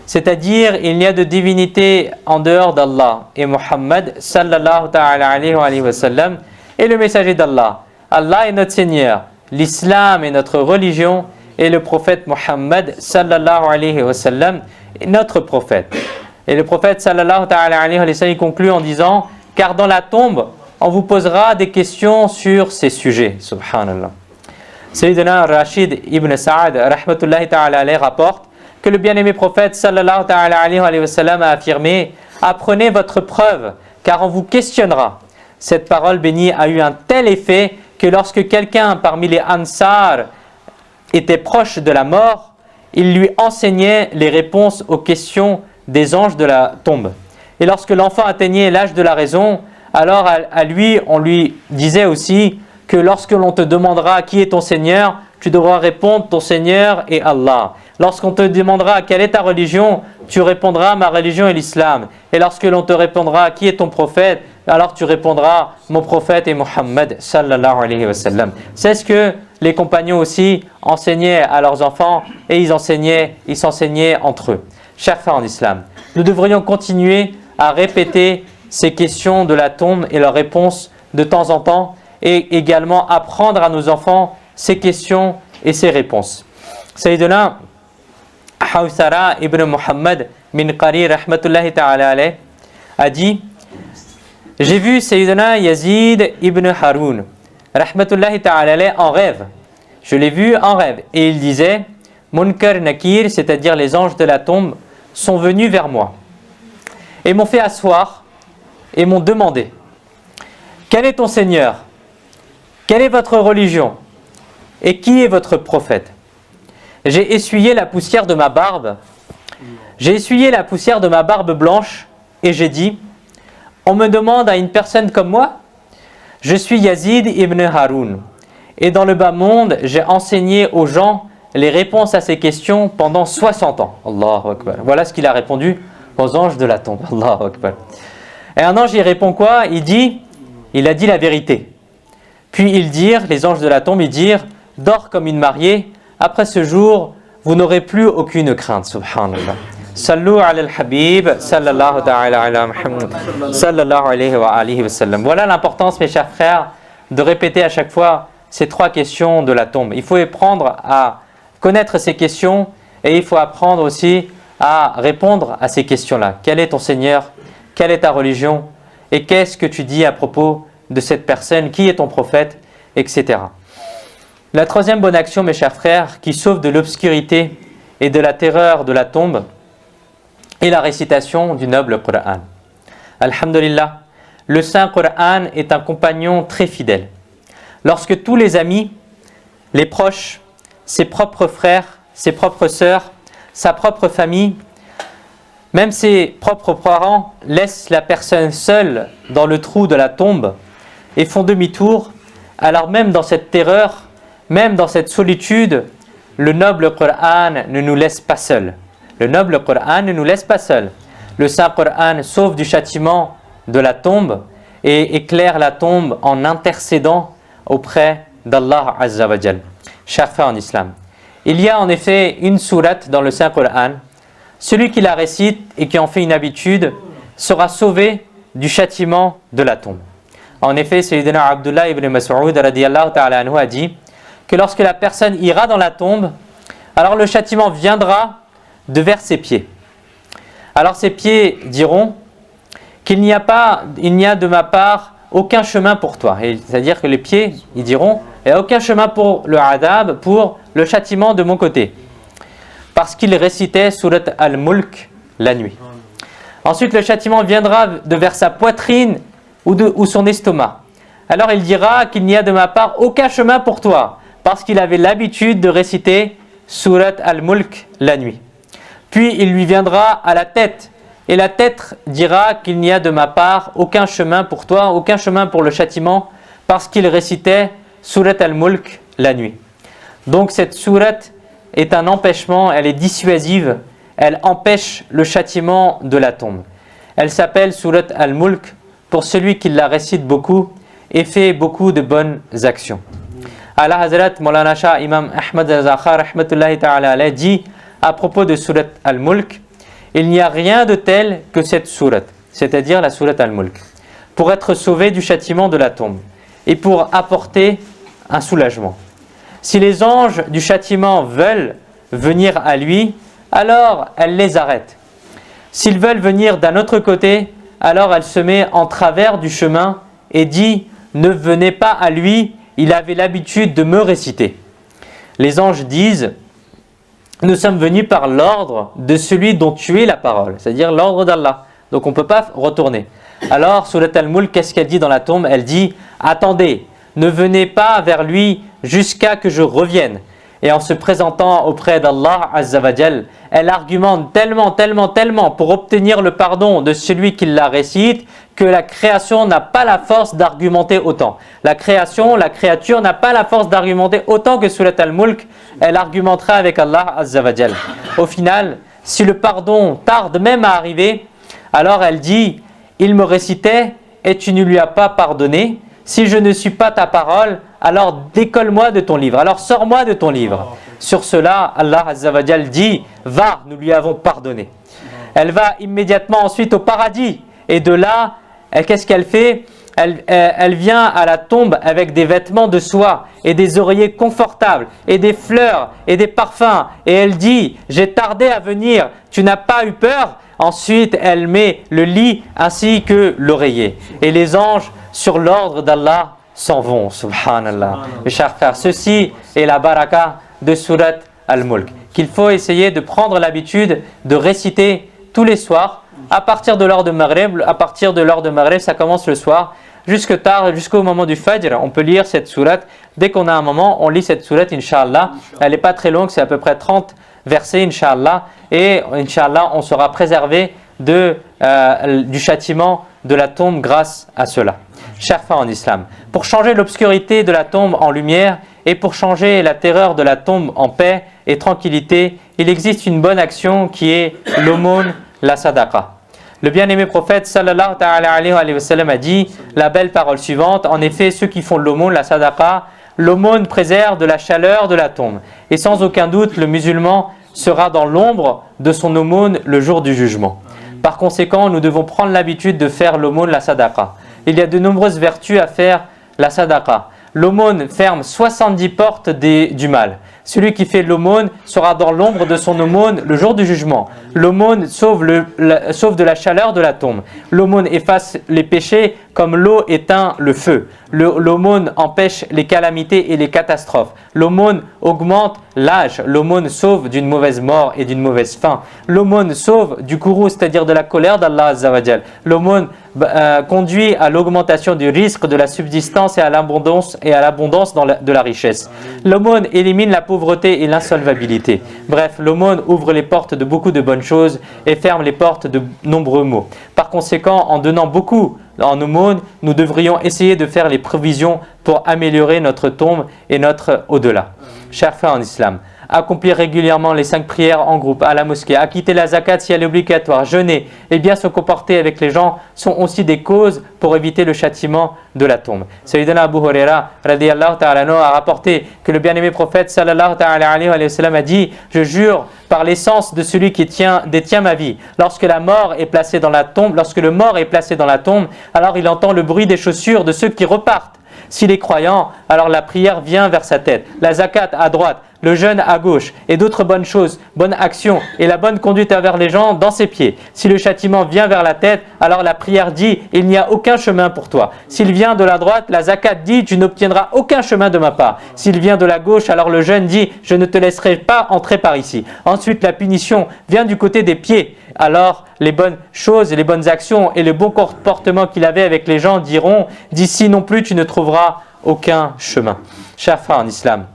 C'est-à-dire, il n'y a de divinité en dehors d'Allah, et Muhammad sallallahu ta'ala alayhi wa sallam est le messager d'Allah. Allah est notre Seigneur, l'islam est notre religion, et le prophète Muhammad sallallahu alayhi wa sallam est notre prophète. Et le prophète sallallahu ta'ala alayhi wa sallam conclut en disant: car dans la tombe, on vous posera des questions sur ces sujets. Subhanallah. Sayyidina Rashid ibn Sa'ad rahmatullahi ta'ala alayhi rapporte que le bien-aimé prophète sallallahu ta'ala alayhi wa sallam a affirmé: apprenez votre preuve, car on vous questionnera. Cette parole bénie a eu un tel effet que lorsque quelqu'un parmi les Ansar était proche de la mort, il lui enseignait les réponses aux questions des anges de la tombe. Et lorsque l'enfant atteignait l'âge de la raison, alors à lui, on lui disait aussi que lorsque l'on te demandera qui est ton Seigneur, tu devras répondre: ton Seigneur est Allah. Lorsqu'on te demandera quelle est ta religion, tu répondras: ma religion est l'islam. Et lorsque l'on te répondra qui est ton prophète, alors tu répondras: mon prophète est Muhammad sallallahu alayhi wa sallam. C'est ce que les compagnons aussi enseignaient à leurs enfants, et ils s'enseignaient entre eux. Chers frères en islam, nous devrions continuer à répéter ces questions de la tombe et leurs réponses de temps en temps, et également apprendre à nos enfants ces questions et ces réponses. Sayyidina Hawsara ibn Muhammad min Qari rahmatullahi ta'ala alayh a dit: j'ai vu Sayyidina Yazid ibn Haroun rahmatullahi ta'ala alayh en rêve. Je l'ai vu en rêve et il disait: Munkar Nakir, c'est-à-dire les anges de la tombe, sont venus vers moi et m'ont fait asseoir et m'ont demandé: quel est ton Seigneur? Quelle est votre religion? Et qui est votre prophète? J'ai essuyé la poussière de ma barbe. J'ai essuyé la poussière de ma barbe blanche et j'ai dit: on me demande à une personne comme moi? Je suis Yazid ibn Haroun. Et dans le bas monde, j'ai enseigné aux gens les réponses à ces questions pendant 60 ans. Allahu Akbar. Voilà ce qu'il a répondu aux anges de la tombe. Allahu Akbar. Et un ange, il répond quoi? Il a dit la vérité. Puis ils dirent, les anges de la tombe, ils dirent: dors comme une mariée, après ce jour, vous n'aurez plus aucune crainte. Subhanallah. Sallu ala al-habib, sallallahu ta'ala ala Muhammad, sallallahu alayhi wa alihi wa sallam. Voilà l'importance, mes chers frères, de répéter à chaque fois ces trois questions de la tombe. Il faut apprendre à connaître ces questions et il faut apprendre aussi à répondre à ces questions-là. Quel est ton Seigneur? Quelle est ta religion? Et qu'est-ce que tu dis à propos de cette personne? Qui est ton prophète? Etc. La troisième bonne action, mes chers frères, qui sauve de l'obscurité et de la terreur de la tombe, est la récitation du noble Coran. Alhamdulillah, le Saint Coran est un compagnon très fidèle. Lorsque tous les amis, les proches, ses propres frères, ses propres sœurs, sa propre famille, même ses propres parents laissent la personne seule dans le trou de la tombe et font demi-tour, alors même dans cette terreur, même dans cette solitude, le noble Coran ne nous laisse pas seuls. Le noble Coran ne nous laisse pas seuls. Le Saint Coran sauve du châtiment de la tombe et éclaire la tombe en intercédant auprès d'Allah Azza wa Jal. Chers frères en islam, il y a en effet une sourate dans le Saint-Coran. Celui qui la récite et qui en fait une habitude sera sauvé du châtiment de la tombe. En effet, Sayyidina Abdullah ibn Mas'ud radiyallahu ta'ala anhu a dit que lorsque la personne ira dans la tombe, alors le châtiment viendra de vers ses pieds. Alors ses pieds diront qu'il n'y a de ma part aucun chemin pour toi. C'est-à-dire que les pieds, ils diront, il n'y a aucun chemin pour le adab, pour le châtiment de mon côté. Parce qu'il récitait Surat Al-Mulk la nuit. Ensuite, le châtiment viendra de vers sa poitrine ou son estomac. Alors il dira qu'il n'y a de ma part aucun chemin pour toi, parce qu'il avait l'habitude de réciter Surat Al-Mulk la nuit. Puis il lui viendra à la tête, et la tête dira qu'il n'y a de ma part aucun chemin pour toi, aucun chemin pour le châtiment, parce qu'il récitait Surat Al-Mulk la nuit. Donc cette sourate est un empêchement, elle est dissuasive, elle empêche le châtiment de la tombe. Elle s'appelle Surat Al-Mulk pour celui qui la récite beaucoup et fait beaucoup de bonnes actions. Allah Hazrat Maulana Shah Imam Ahmad al-Zakhar rahmatullahi ta'ala alayhi dit à propos de Surat Al-Mulk, il n'y a rien de tel que cette sourate, c'est-à-dire la Surat Al-Mulk, pour être sauvé du châtiment de la tombe et pour apporter un soulagement. Si les anges du châtiment veulent venir à lui, alors elle les arrête. S'ils veulent venir d'un autre côté, alors elle se met en travers du chemin et dit « Ne venez pas à lui, il avait l'habitude de me réciter. » Les anges disent « Nous sommes venus par l'ordre de celui dont tu es la parole, c'est-à-dire l'ordre d'Allah. Donc on ne peut pas retourner. » Alors, Surat Al-Mulk, qu'est-ce qu'elle dit dans la tombe? Elle dit « Attendez, ne venez pas vers lui jusqu'à que je revienne. » Et en se présentant auprès d'Allah Azza wa Jal, elle argumente tellement pour obtenir le pardon de celui qui la récite que la création n'a pas la force d'argumenter autant. La créature n'a pas la force d'argumenter autant que Surat Al-Mulk, elle argumentera avec Allah Azza wa Jal. Au final, si le pardon tarde même à arriver, alors elle dit « Il me récitait et tu ne lui as pas pardonné. Si je ne suis pas ta parole, alors décolle-moi de ton livre, alors sors-moi de ton livre. » Sur cela, Allah Azza wa Jal dit « Va, nous lui avons pardonné. » Elle va immédiatement ensuite au paradis. Et de là, qu'est-ce qu'elle fait? Elle vient à la tombe avec des vêtements de soie et des oreillers confortables et des fleurs et des parfums. Et elle dit « J'ai tardé à venir, tu n'as pas eu peur ?» Ensuite, elle met le lit ainsi que l'oreiller. Et les anges, sur l'ordre d'Allah, s'en vont. Subhanallah. Mes chers frères, ceci est la baraka de Surat Al-Mulk, qu'il faut essayer de prendre l'habitude de réciter tous les soirs, à partir de l'heure de Maghrib. À partir de l'heure de Maghrib, ça commence le soir, jusque tard, jusqu'au moment du Fajr. On peut lire cette sourate. Dès qu'on a un moment, on lit cette sourate, Inch'Allah. Elle n'est pas très longue, c'est à peu près 30 versets, Inch'Allah. Et Inch'Allah, on sera préservé du châtiment de la tombe grâce à cela. Chers frères en islam, pour changer l'obscurité de la tombe en lumière et pour changer la terreur de la tombe en paix et tranquillité, il existe une bonne action qui est l'aumône, la sadaqa. Le bien-aimé prophète sallallahu alayhi wa sallam a dit la belle parole suivante: en effet, ceux qui font l'aumône, la sadaqa, l'aumône préserve de la chaleur de la tombe. Et sans aucun doute, le musulman sera dans l'ombre de son aumône le jour du jugement. Par conséquent, nous devons prendre l'habitude de faire l'aumône, la sadaqa. Il y a de nombreuses vertus à faire la sadaqa. L'aumône ferme 70 portes du mal. Celui qui fait l'aumône sera dans l'ombre de son aumône le jour du jugement. L'aumône sauve de la chaleur de la tombe. L'aumône efface les péchés comme l'eau éteint le feu. L'aumône empêche les calamités et les catastrophes. L'aumône augmente l'âge. L'aumône sauve d'une mauvaise mort et d'une mauvaise fin. L'aumône sauve du courroux, c'est-à-dire de la colère d'Allah Azza wa Jal. L'aumône conduit à l'augmentation du risque de la subsistance et à l'abondance de la richesse. L'aumône élimine la pauvreté et l'insolvabilité. Bref, l'aumône ouvre les portes de beaucoup de bonnes choses et ferme les portes de nombreux maux. Par conséquent, en donnant beaucoup en aumône, nous devrions essayer de faire les provisions pour améliorer notre tombe et notre au-delà. Chers frères en islam, accomplir régulièrement les 5 prières en groupe à la mosquée, acquitter la zakat si elle est obligatoire, jeûner et bien se comporter avec les gens sont aussi des causes pour éviter le châtiment de la tombe. Sayyidina Abu Huraira radiyallahu ta'ala anhu a rapporté que le bien-aimé prophète sallallahu ta'ala alayhi wa sallam a dit « Je jure par l'essence de celui qui détient ma vie. Lorsque la mort est placée dans la tombe, lorsque le mort est placé dans la tombe, alors il entend le bruit des chaussures de ceux qui repartent. S'il est croyant, alors la prière vient vers sa tête, la zakat à droite, le jeûne à gauche et d'autres bonnes choses, bonnes actions et la bonne conduite envers les gens dans ses pieds. Si le châtiment vient vers la tête, alors la prière dit « Il n'y a aucun chemin pour toi ». S'il vient de la droite, la zakat dit « Tu n'obtiendras aucun chemin de ma part ». S'il vient de la gauche, alors le jeûne dit « Je ne te laisserai pas entrer par ici ». Ensuite, la punition vient du côté des pieds. Alors, les bonnes choses et les bonnes actions et le bon comportement qu'il avait avec les gens diront « D'ici non plus, tu ne trouveras aucun chemin ». Chers frères en islam,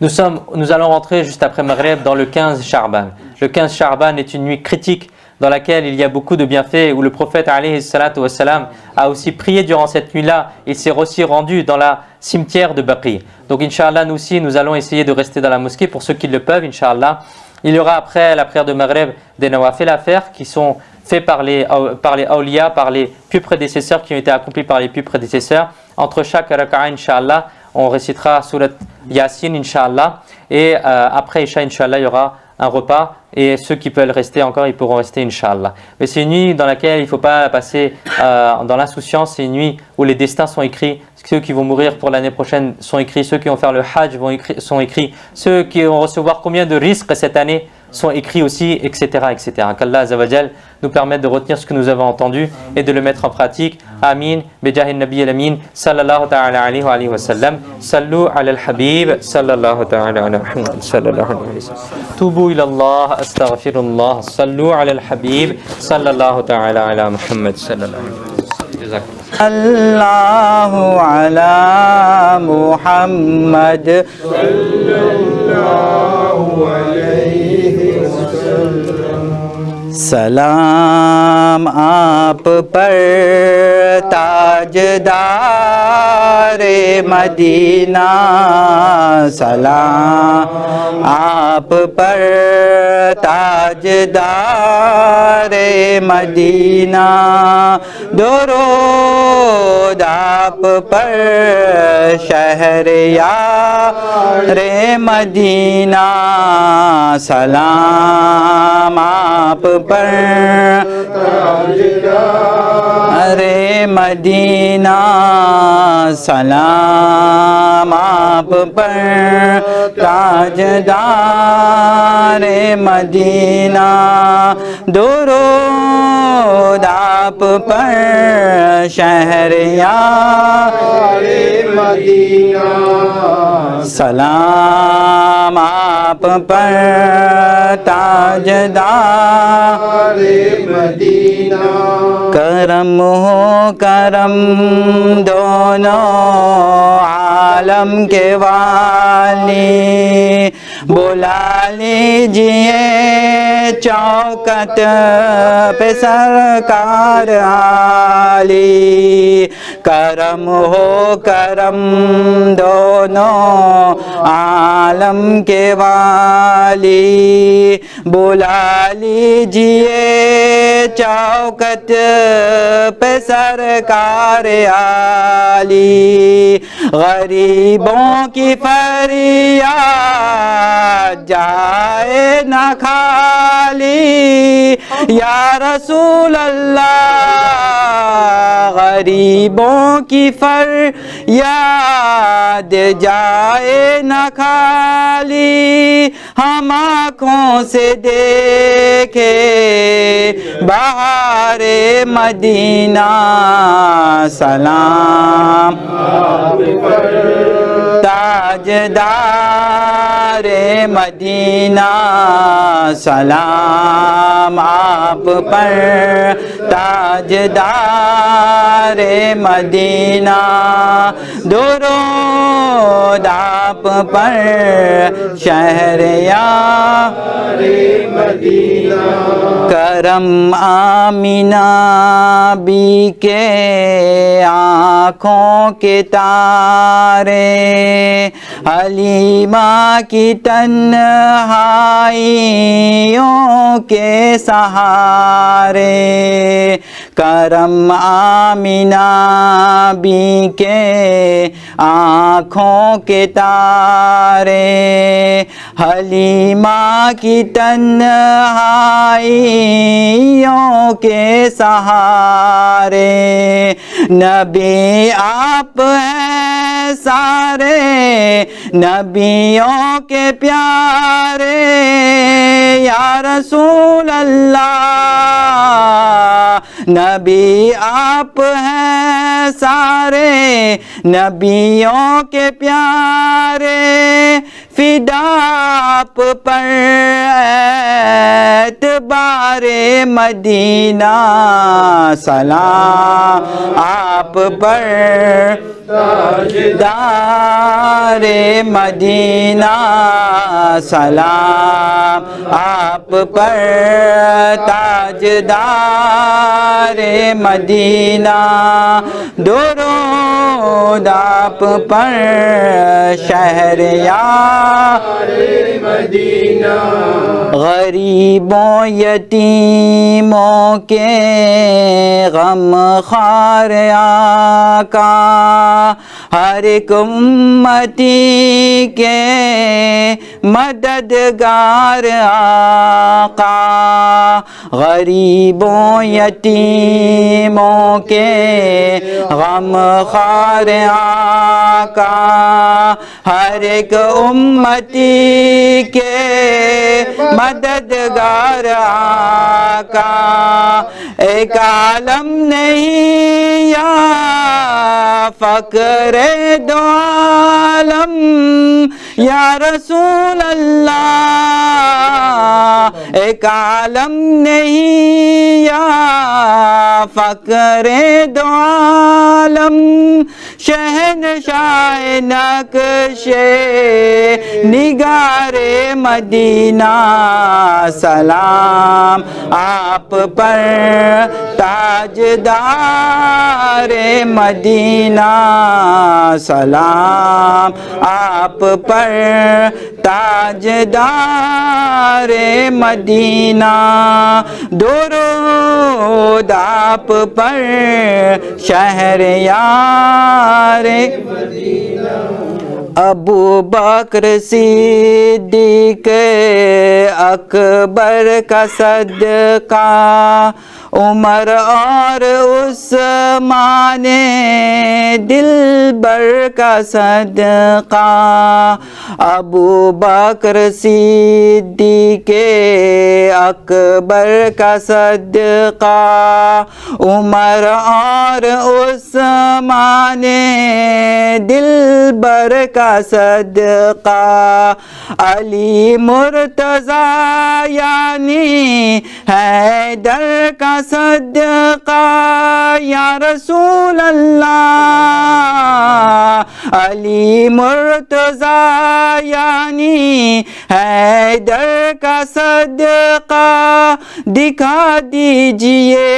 nous allons rentrer juste après Maghreb dans le 15 Sha'ban. Le 15 Sha'ban est une nuit critique dans laquelle il y a beaucoup de bienfaits, où le prophète alayhi salatu wassalam a aussi prié durant cette nuit-là. Il s'est aussi rendu dans la cimetière de Baqi. Donc Inch'Allah, nous aussi, nous allons essayer de rester dans la mosquée pour ceux qui le peuvent, Inch'Allah. Il y aura après la prière de Maghreb des nawafil à faire qui sont faits par les awliya, par les pieux prédécesseurs, qui ont été accomplis par les pieux prédécesseurs. Entre chaque raka'a, Inch'Allah, on récitera Surat Yasin, Inch'Allah. Et après Isha, Inch'Allah, il y aura un repas. Et ceux qui peuvent rester encore, ils pourront rester, Inch'Allah. Mais c'est une nuit dans laquelle il ne faut pas passer dans l'insouciance. C'est une nuit où les destins sont écrits. Ceux qui vont mourir pour l'année prochaine sont écrits. Ceux qui vont faire le Hajj sont écrits. Ceux qui vont recevoir combien de risques cette année sont écrits aussi, etc. etc. Qu'Allah Azza wa Jal nous permette de retenir ce que nous avons entendu et de le mettre en pratique. Amin. Bijahin Nabi al-Amin. Sallallahu ta'ala alayhi wa sallam. Sallu ala al-Habib. Sallallahu ta'ala ala Muhammad. Sallallahu alayhi wa sallam. Tubu ila Allah. Astaghfirullah. Sallu ala al-Habib. Sallallahu ta'ala ala Muhammad. Sallallahu alayhi wa sallam. Allahu ala Muhammad. Sallallahu alayhi wa sallam. سلام آپ پر تاجدار مدینہ سلام آپ پر تاجدار مدینہ درود آپ پر شہریار مدینہ سلام آپ پر ارے مدینہ سلام آپ پر تاجدار مدینہ درود آپ پر شہریار مدینہ سلام آپ پر تاجدار مدینہ کرم ہو کرم دونوں عالم کے والی بلا لیجئے چوکٹ پہ سرکار عالی کرم ہو کرم دونوں عالم کے والی بلا لیجئے چوکٹ پہ سرکار عالی غریبوں کی فریاد جائے نہ خالی یا رسول اللہ غریبوں کی فریاد جائے نہ خالی ہم آنکھوں سے دیکھے بہار مدینہ سلام تاجدار مدینہ سلام آپ پر تاجدار مدینہ درود آپ پر شہریار مدینہ کرم آمینہ بی کے آنکھوں کے تارے حلیمہ کی تنہائیوں کے سہارے، کرم آمینہ بی کے آنکھوں کے تارے، حلیمہ کی تنہائیوں کے سہارے، نبی آپ ہیں سارے نبیوں کے پیارے، یا رسول اللہ نبی آپ ہیں سارے نبیوں کے پیارے، فدا آپ پر اعتبار مدینہ، سلام آپ پر تاجدار مدینہ، سلام آپ پر تاجدار مدینہ، درود آپ پر شہریار مدینہ، غریبوں یتیموں کے غم خوار آقا، ہر ایک امتی کے مددگار آقا، غریبوں یتیموں کے غم خوار آقا، ہر ایک امتی کے مددگار آقا، ایک عالم نہیں یا فقر دو عالم، یا رسول اللہ ایک عالم نہیں یا فقر دو عالم، شہنشاہ نقش نگار مدینہ، سلام آپ پر تاجدار مدینہ، سلام آپ پر تاجدار مدینہ، درود آپ پر شہریار مدینہ، ابو بکر صدیق اکبر کا صدقہ، عمر اور عثمان دلبر کا صدقہ، ابو بکر صدیق اکبر کا صدقہ، عمر اور عثمان دلبر کا صدقہ، علی مرتضیٰ یعنی حیدر کا صدقہ، یا رسول اللہ علی مرتضیٰ یعنی حیدر کا صدقہ، دکھا دیجئے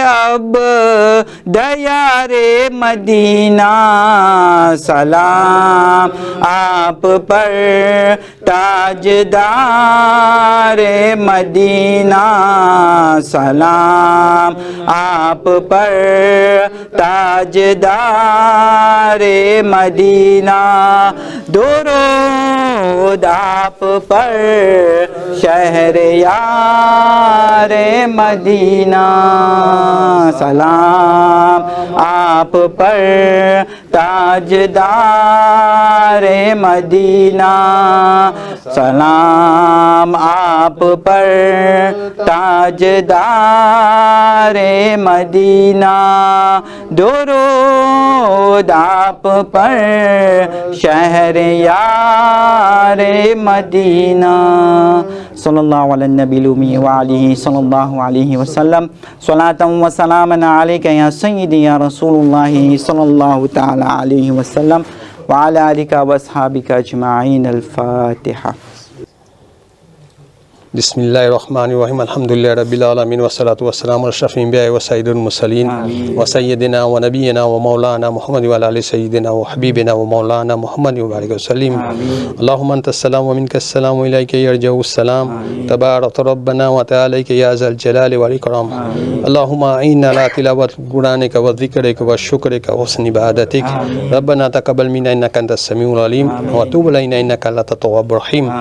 اب دیار مدینہ، سلام آپ پر تاجدار مدینہ، سلام آپ پر تاجدار مدینہ، درود آپ پر شہریار مدینہ، سلام آپ پر تاجدار مدینہ، سلام آپ پر تاجدار مدینہ، درود آپ پر شہریار مدینہ، صلی اللہ علی النبی الامی وعلیہ صلی اللہ علیہ وسلم، صلاۃ و سلاما علیک یا سیدی یا رسول اللہ صلی اللہ تعالی علیہ وسلم وعلی آلک و اصحابک اجمعین، الفاتحہ۔ Bismillahir Rahmanir Rahim. Alhamdulillahi Rabbil Alamin. Wassalatu wassalamu ala ashrafil anbiya'i wa sayyidil mursalin wa sayyidina wa nabiyyina wa maulana Muhammad wa ala ali sayyidina wa habibina wa maulana Muhammad wa barik wa sallim. Allahumma antas salam wa minkas salam wa ilayka yarja'u salam. Tabarakta rabbana wa ta'alayka ya zal jalali wal ikram. Allahumma a'inna ala tilawati qur'anika wa dhikrika wa shukrika wa husni ibadatik. Rabbana taqabbal minna innaka antas samiul alim wa tub alayna innaka antat tawwabur rahim.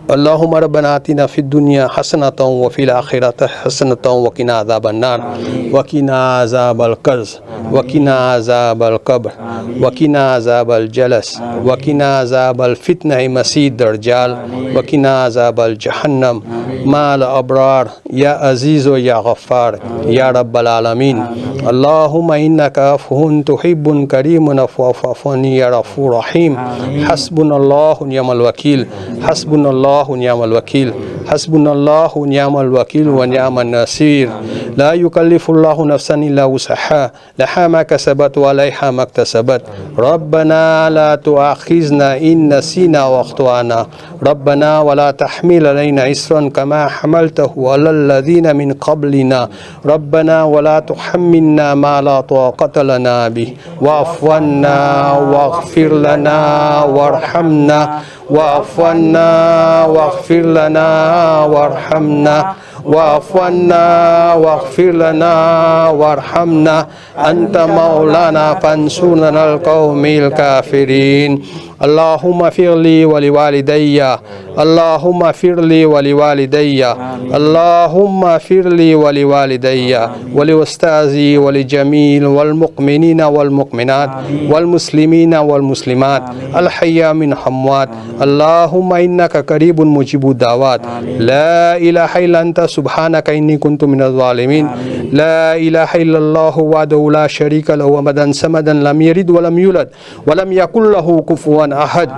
Allahumma rabbana atina fid dunya hasanatan wa fil akhirati hasanatan wa qina adhaban nar wa qina azabal qarz wa qina azabal qabr wa qina azabal jalas wa qina azabal fitnah masih dajjal wa qina azabal jahannam mal abrar ya aziz wa ya ghaffar ya rabbal alamin. Allahumma innaka afuwwun tuhibbul karimun fa'fu anni ya ghafurur rahim. Hasbunallahu wa ni'mal wakil. Hasbunallahu wa ni'mal wakil. Hasbunallahu wa ni'mal wakil wa ni'man nasir. La yukallifullahu nafsan illa wus'aha. Laha ma kasabat wa 'alayha ma iktasabat. Rabbana la tu'akhizna in nasina wa akhtana. Rabbana wa la tahmil 'alaina isran kama hamaltahu 'alal ladzina min qablina. Rabbana wa la tuhammilna ma la taqata lana bih. Wa'fu 'anna waghfir lana warhamna. Wa'fu 'anna waghfir lana warhamna. Wa'fu 'anna waghfir lana warhamna. Anta maulana fansurna al qaumil kafirin. Allahumma firli wa liwalidayya. Allahumma firli wa liwalidayya. Allahumma firli wa liwalidayya wa liustazi wa lijamil wal mu'minina wal mu'minat wal muslimina wal muslimat al hayya min amwat. Allahumma innaka qaribun mujibud da'wat. La ilaha illa anta subhanaka inni kuntu minadh zalimin. La ilaha illallah wahdahu la sharika lahu abadan samadan lam yalid wa lam yulad wa lam yakul lahu kufuwan ahad.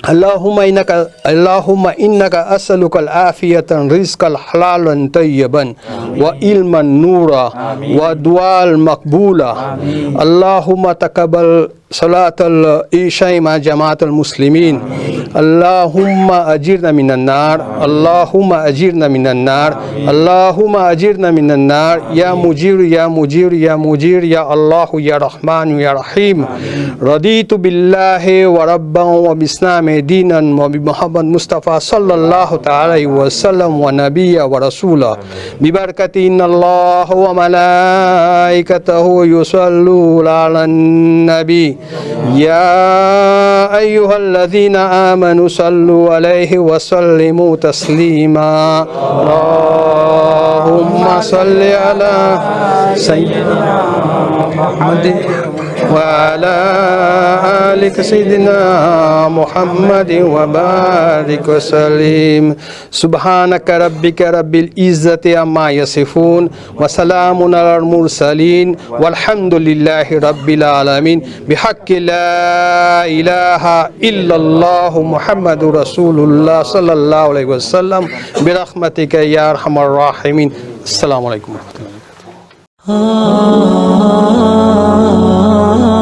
Allahumma innaka as'aluka al-afiyatan rizqal halalan tayyiban wa ilman nura wa du'al maqbula. Allahumma taqabbal salatal isha ma jama'atul muslimin. Allahumma ajirna minan nar. Allahumma ajirna minan nar. Allahumma ajirna minan nar. Ya mujir ya mujir ya mujir ya Allah ya Rahman ya Rahim. Raditu billahi wa rabban wa bislami dinan wa bi Muhammad Mustafa sallallahu ta'ala alaihi wa sallam wa nabiyya wa rasula. Bi barakati inna Allah wa malaikatahu yusalluna 'alan nabi. Ya ayyuhalladzina amanu sallu alaihi wa sallimu taslima. Allahumma salli ala sayyidina Muhammadin wa ala ali sayyidina Muhammadin wa barik wa sallim. Subhanaka rabbika rabbil izzati amma yasifun wa salamun alal mursalin walhamdulillahi rabbil alamin. Bihaqqi la ilaha illallah Muhammadur Rasulullah sallallahu alaihi wasallam birahmatika ya arhamar rahimin. Assalamu alaikum warahmatullahi wabarakatuh.